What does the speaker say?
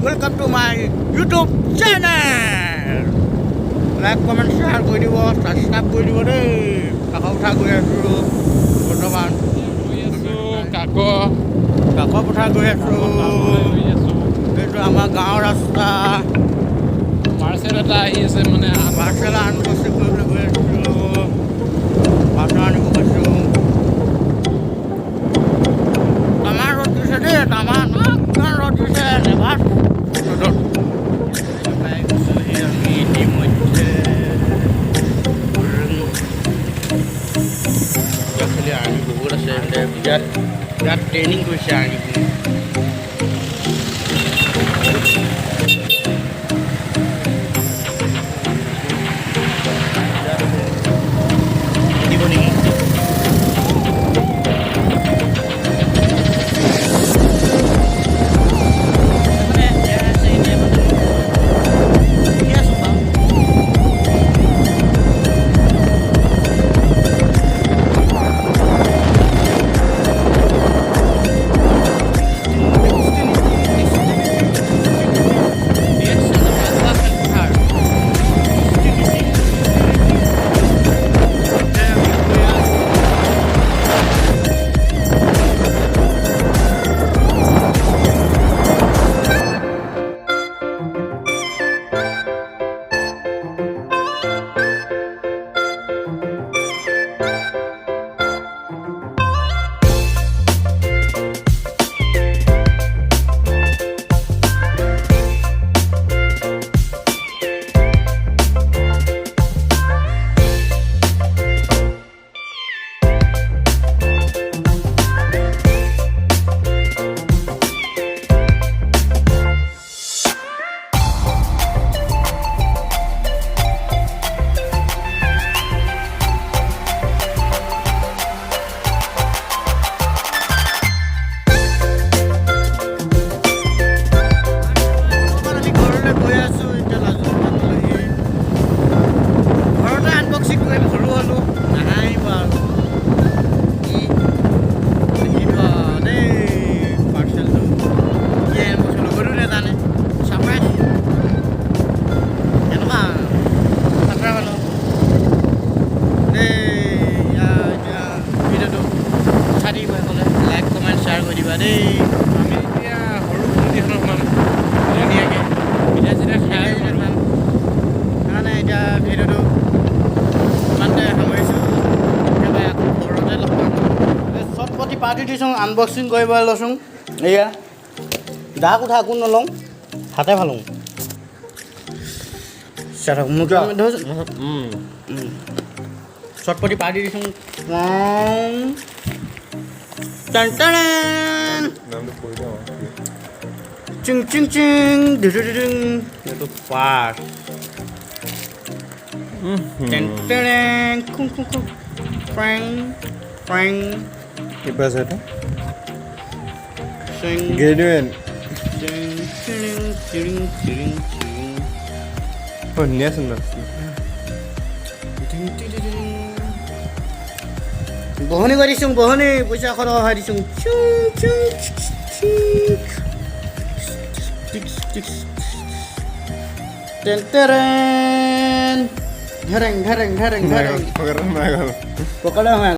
welcome to my YouTube channel. Like, comment, share কৰি দিব, subscribe কৰি দিব দেই। কাকো কথা গৈ আছোঁ বৰ্তমান। কাকো কথা গৈ আছোঁ। এইটো আমাৰ গাঁৱৰ ৰাস্তা। পাৰ্চেল এটা আহি আছে মানে পাৰ্চেল আনিব কৰিবলৈ গৈ আছোঁ। পাৰ্চেল আনিব গৈছোঁ। তামাৰ ৰ'দ দিছে দেই, তামাৰ কিমান ৰ'দ দিছে নেবাৰ ৰ'দত। আমি ইতিমধ্যে আৰ্মি বহুত আছে ইয়াত ট্ৰেইনিং কৰিছে আৰ্মি। দিব নেকি পাৰ্টি দিছোঁ আনবক্সিং কৰিব লৈছোঁ। এয়া দা কোঠা একো নলওঁ, হাতে ভালোঁ চটপটি পাৰ্টি দিছোঁ। চিং চিং চিং এইটো part Apa sih itu? Genuine. Oh, ini asal. Bohong ni garisung, bohong ni puasa kalau harisung. Tenteren. Gareng. Pokoknya